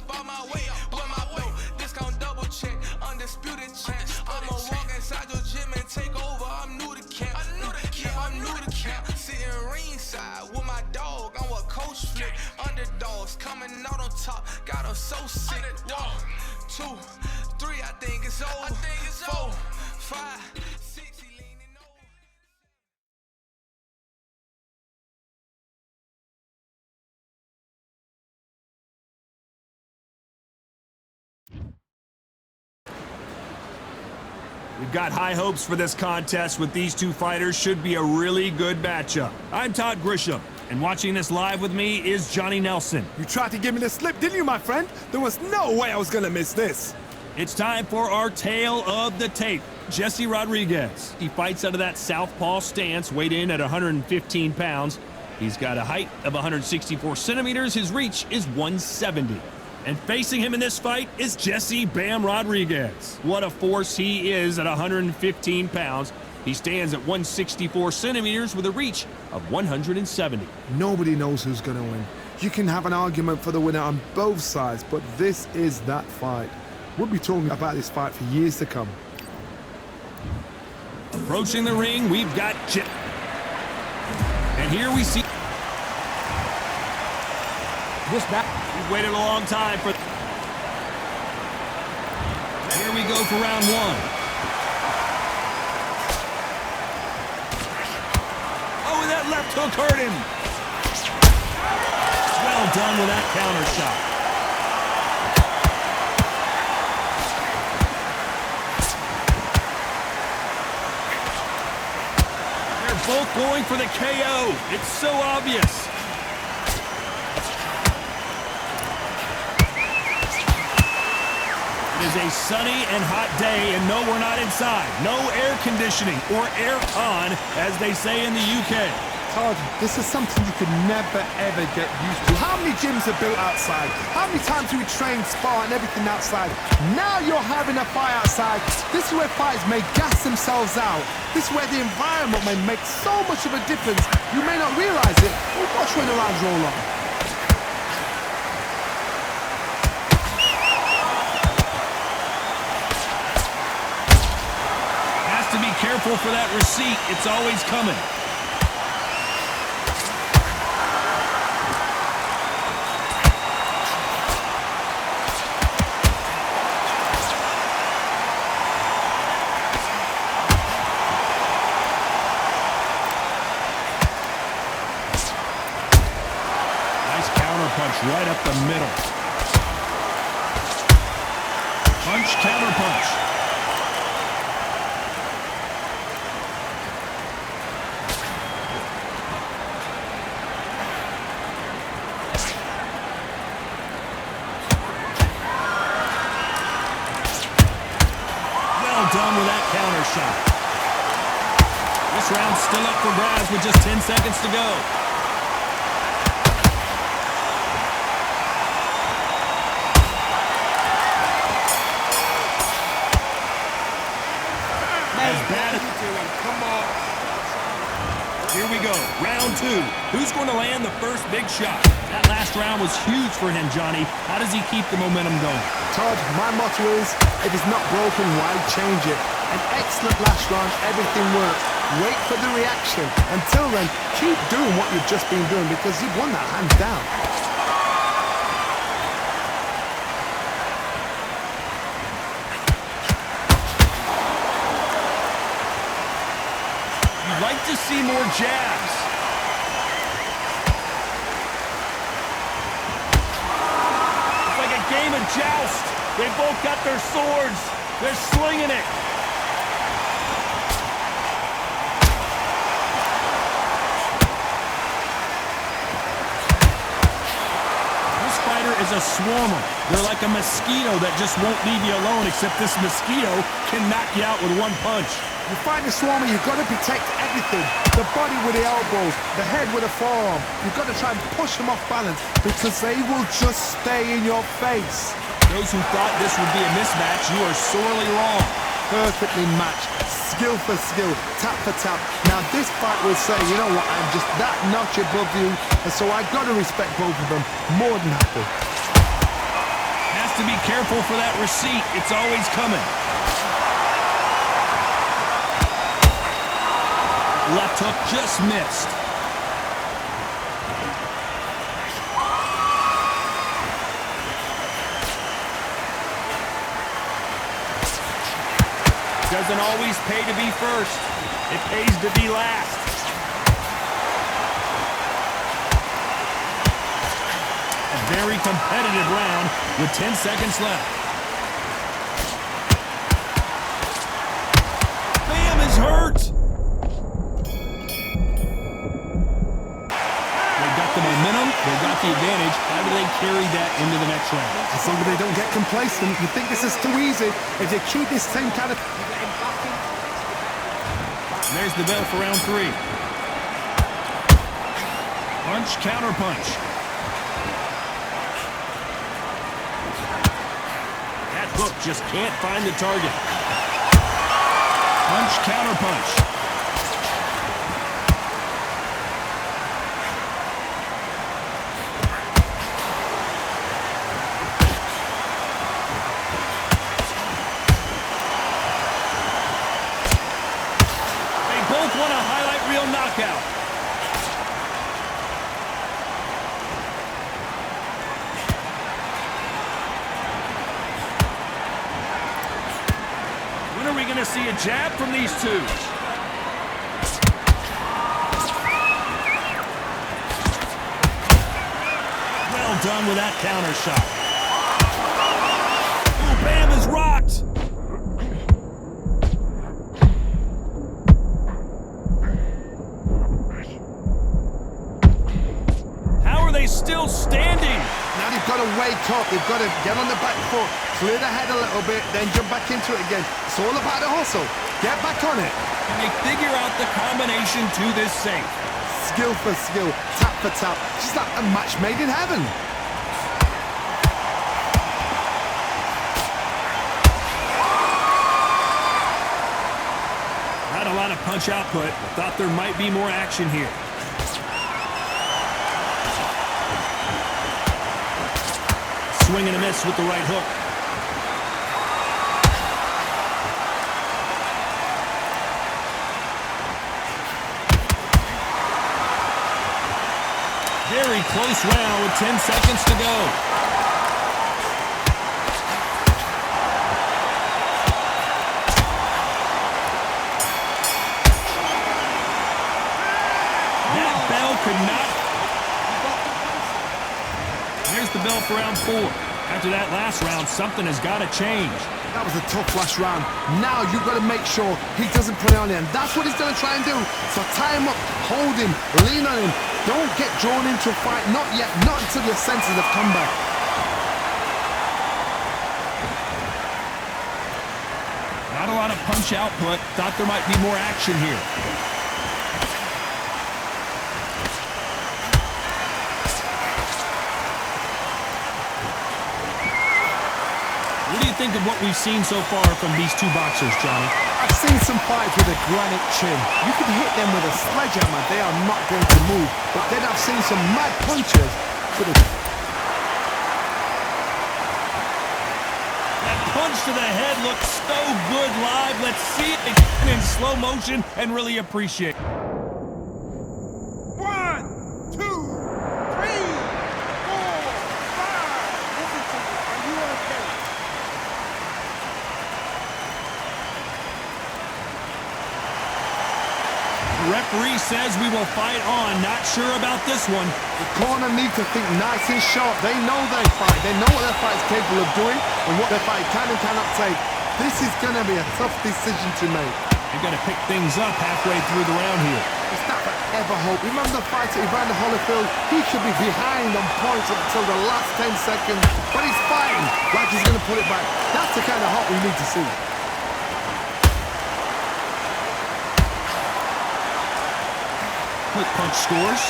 up on my way. With my belt, discount double check, undisputed check. I'ma walk inside your gym and take over. I'm new to camp. I'm new to camp. Sitting ringside with my dog. I'm what coach flip. Underdogs coming out on top. Got them so sick. 1, 2, 3. I think it's over. 4, 5, 6. He leaning over. We've got high hopes for this contest with these two fighters. Should be a really good matchup. I'm Todd Grisham, and watching this live with me is Johnny Nelson. You tried to give me the slip, didn't you, my friend? There was no way I was gonna miss this. It's time for our tale of the tape. Jesse Rodriguez. He fights out of that southpaw stance, weighed in at 115 pounds. He's got a height of 164 centimeters. His reach is 170. And facing him in this fight is Jesse Bam Rodriguez. What a force he is at 115 pounds. He stands at 164 centimeters with a reach of 170. Nobody knows who's gonna win. You can have an argument for the winner on both sides, but this is that fight. We'll be talking about this fight for years to come. Approaching the ring, we've got Chip. And here we see this back. We've waited a long time for. Here we go for round 1. Oh, and that left hook hurt him. Well done with that counter shot. They're both going for the KO. It's so obvious. It is a sunny and hot day, and no, we're not inside. No air conditioning, or air con, as they say in the UK. Todd, this is something you could never, ever get used to. How many gyms are built outside? How many times do we train, spar, and everything outside? Now you're having a fight outside. This is where fighters may gas themselves out. This is where the environment may make so much of a difference. You may not realize it, but watch when the rounds roll on. To be careful for that receipt. It's always coming. Nice counter punch right up the middle. Punch, counter punch. Done with that counter shot. This round's still up for grabs with just 10 seconds to go. As bad as come on. Here we go, round 2. Who's going to land the first big shot? That last round was huge for him, Johnny. How does he keep the momentum going? Todd, my motto is, if it's not broken, why change it? An excellent last round, everything works. Wait for the reaction. Until then, keep doing what you've just been doing because you've won that hands down. You'd like to see more jabs. It's like a game of joust. They both got their swords. They're slinging it. This fighter is a swarmer. They're like a mosquito that just won't leave you alone, except this mosquito can knock you out with one punch. You fight a swarmer, you've got to protect everything. The body with the elbows, the head with the forearm. You've got to try and push them off balance because they will just stay in your face. Those who thought this would be a mismatch, you are sorely wrong. Perfectly matched, skill for skill, tap for tap. Now this fight will say, you know what, I'm just that notch above you, and so I've got to respect both of them more than happy. to be careful for that receipt. It's always coming. Left hook just missed. Doesn't always pay to be first. It pays to be last. A very competitive round with 10 seconds left. Bam is hurt. They've got the momentum. They've got the advantage. How do they carry that into the next round? As long as they don't get complacent, you think this is too easy. If they keep this same kind of... There's the bell for round 3. Punch, counter punch. That hook just can't find the target. Punch, counter punch. Both want a highlight reel knockout. When are we going to see a jab from these two? Well done with that counter shot. Ooh, Bam is rocked. Still standing. Now they've got to wake up. They've got to get on the back foot, clear the head a little bit, then jump back into it again. It's all about the hustle. Get back on it. And they figure out the combination to this safe. Skill for skill, tap for tap. Just like a match made in heaven. Not a lot of punch output. Thought there might be more action here. Swing and a miss with the right hook. Very close round with 10 seconds to go. That bell could not. There's the bell for round 4. After that last round, something has got to change. That was a tough last round. Now you've got to make sure he doesn't put it on him. That's what he's going to try and do. So tie him up, hold him, lean on him. Don't get drawn into a fight. Not yet. Not until your senses have come back. Not a lot of punch output. Thought there might be more action here. What do you think of what we've seen so far from these two boxers, Johnny? I've seen some fights with a granite chin. You can hit them with a sledgehammer. They are not going to move. But then I've seen some mad punches with a... That punch to the head looks so good live. Let's see it again in slow motion and really appreciate it. 1, 2, 3, 4, 5. Listen to me. Are you okay? The referee says we will fight on. Not sure about this one. The corner need to think nice and sharp. They know their fight. They know what their fight is capable of doing and what their fight can and cannot take. This is going to be a tough decision to make. They've got to pick things up halfway through the round here. It's not ever hope. Remember the fight at Evander Holyfield? He should be behind on points until the last 10 seconds. But he's fighting like he's going to put it back. That's the kind of hope we need to see. Quick punch scores.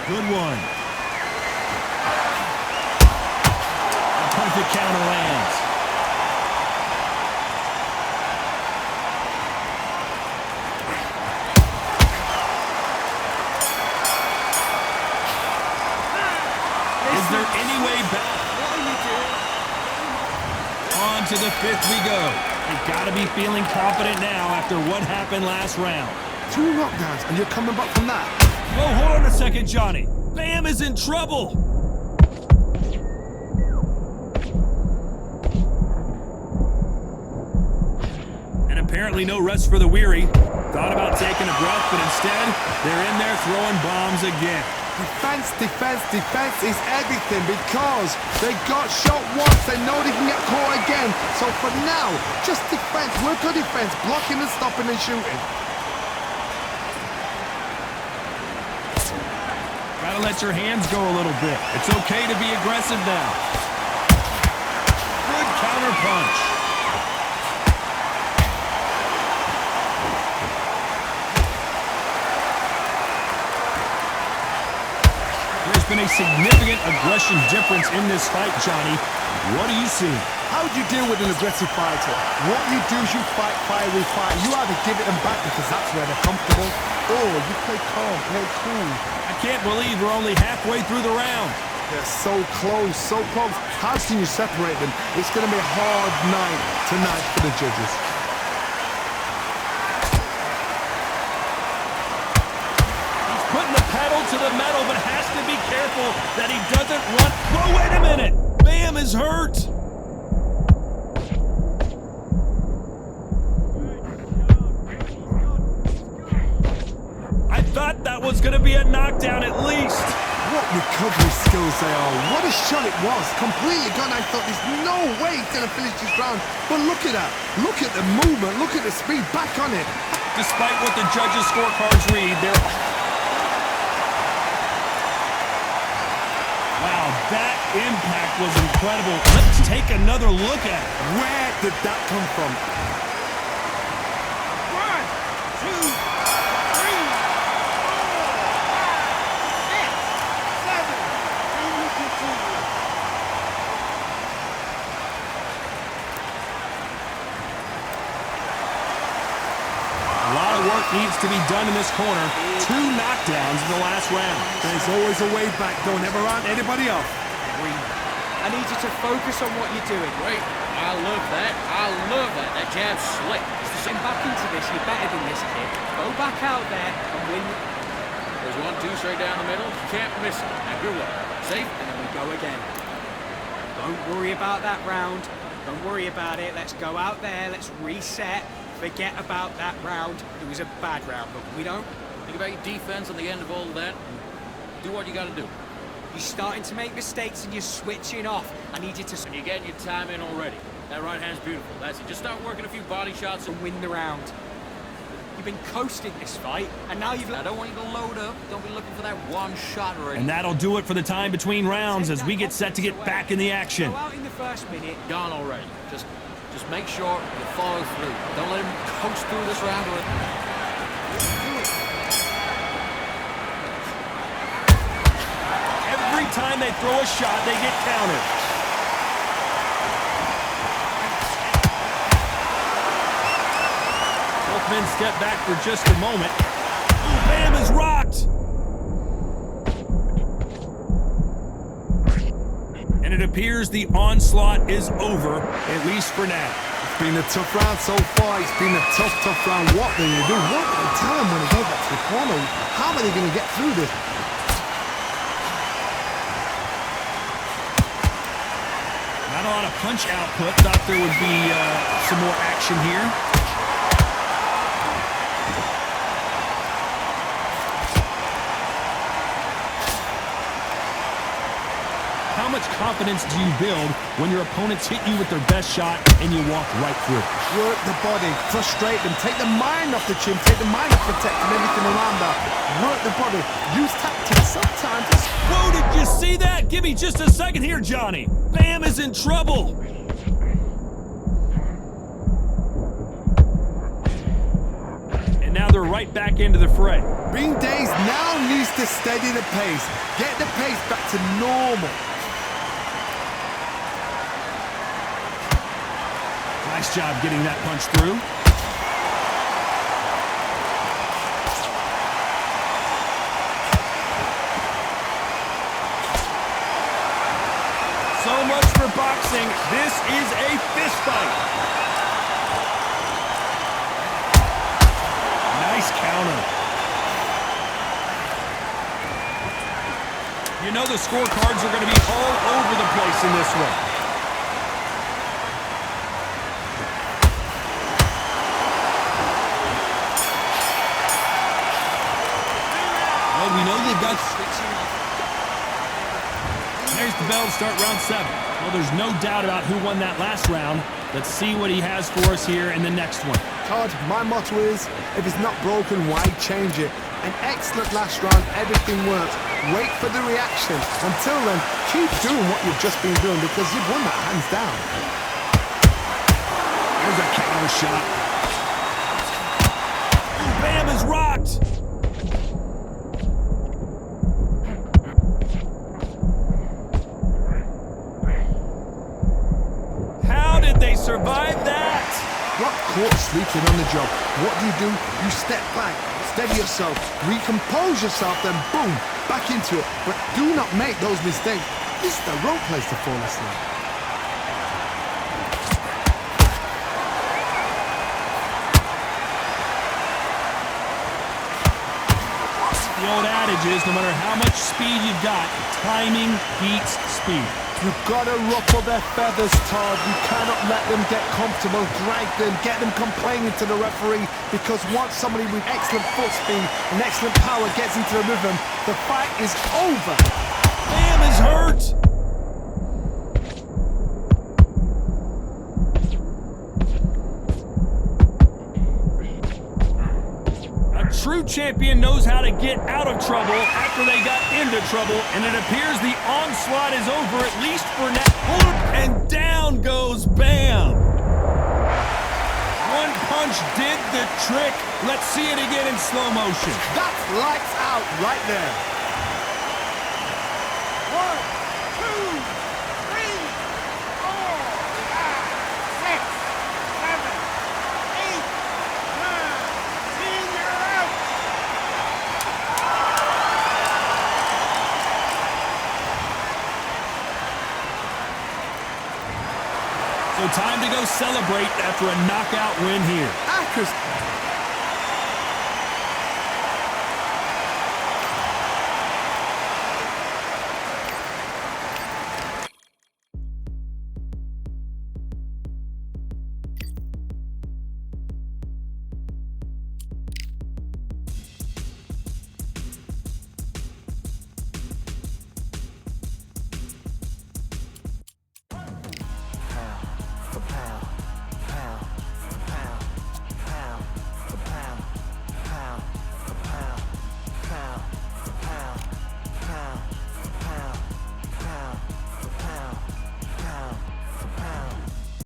Good one. A perfect counter lands. into the 5th we go. They've got to be feeling confident now after what happened last round. 2 knockdowns, and you're coming back from that. Oh, hold on a second, Johnny. Bam is in trouble. And apparently no rest for the weary. Thought about taking a breath, but instead, they're in there throwing bombs again. Defense, defense, defense is everything because they got shot once. They know they can get caught again. So for now, just defense. Work on defense, blocking and stopping and shooting. Gotta let your hands go a little bit. It's okay to be aggressive now. Good counter punch. There's been a significant aggression difference in this fight, Johnny. What do you see? How do you deal with an aggressive fighter? What you do is you fight fire with fire. You either give it them back because that's where they're comfortable, or you play calm, play cool. I can't believe we're only halfway through the round. They're so close, so close. How can you separate them? It's going to be a hard night tonight for the judges. He's putting the pedal to the metal, but has to be careful that he doesn't want... Whoa, wait a minute! Bam is hurt! I thought that was going to be a knockdown at least. What recovery skills they are. What a shot it was. Completely gone. I thought there's no way he's going to finish this round. But look at that. Look at the movement. Look at the speed. Back on it. Despite what the judges' scorecards read, they're... Wow, that impact was incredible. Let's take another look at it. Where did that come from? 1, 2, 3, 4, 5, 6, 7. And we continue. A lot of work needs to be done in this corner. 2 knockdowns in the last round. There's always a way back. Don't ever round anybody off. I need you to focus on what you're doing. Great. I love that. I love that. That jab's slick. Get back into this. You're better than this, kid. Go back out there and win. There's 1-2 straight down the middle. You can't miss it. Now good luck. Safe. And then we go again. Don't worry about that round. Don't worry about it. Let's go out there. Let's reset. Forget about that round. It was a bad round, but we don't. Think about your defense on the end of all of that. Do what you got to do. You're starting to make mistakes and you're switching off. I need you to And you're getting your time in already. That right hand's beautiful. That's it. Just start working a few body shots and win the round. You've been coasting this fight, and now you've... I don't want you to load up. Don't be looking for that one shot already. And that'll do it for the time between rounds as we get set to get back in the action. Go out in the first minute. Gone already. Just make sure you follow through. Don't let him coast through this round or... Every time they throw a shot, they get countered. Both men step back for just a moment. Ooh, Bam is rocked! And it appears the onslaught is over, at least for now. It's been a tough round so far. It's been a tough round. What are they going to do? What are they tell them when they go back to the corner? How are they going to get through this? Not a lot of punch output. Thought there would be some more action here. How much confidence do you build when your opponents hit you with their best shot and you walk right through it? Work the body, frustrate them, take the mind off the chin, take the mind off the tech and everything around that. Work the body, use tactics sometimes. Whoa, did you see that? Give me just a second here, Johnny. Bam is in trouble. And now they're right back into the fray. Bean Days now needs to steady the pace, get the pace back to normal. Nice job getting that punch through. So much for boxing. boxing, this is a fist fight. Nice counter. You know the scorecards are going to be all over the place in this one. Well, we know they've got... There's the bell to start round 7. Well, there's no doubt about who won that last round. Let's see what he has for us here in the next one. Todd, my motto is, if it's not broken, why change it? An excellent last round, everything works. Wait for the reaction. Until then, keep doing what you've just been doing because you've won that hands down. There's a counter shot. Bam is rocked. How did they survive that? Got caught sleeping on the job. What do? You step back, steady yourself, recompose yourself, then boom, back into it. But do not make those mistakes. This is the wrong place to fall asleep. The old adage is, no matter how much speed you've got, timing beats speed. You've got to ruffle their feathers, Todd. You cannot let them get comfortable, drag them, get them complaining to the referee, because once somebody with excellent foot speed and excellent power gets into the rhythm, the fight is over. Bam is hurt. A true champion knows how to get out of trouble after they got into trouble, and it appears the onslaught is over, at least for now. And down goes Bam. One punch did the trick. Let's see it again in slow motion. That's lights out right there. 1, 2, 3, 4, 5, 6, 7, 8, 9, 10, you're out. So time to go celebrate after a knockout win here. Akers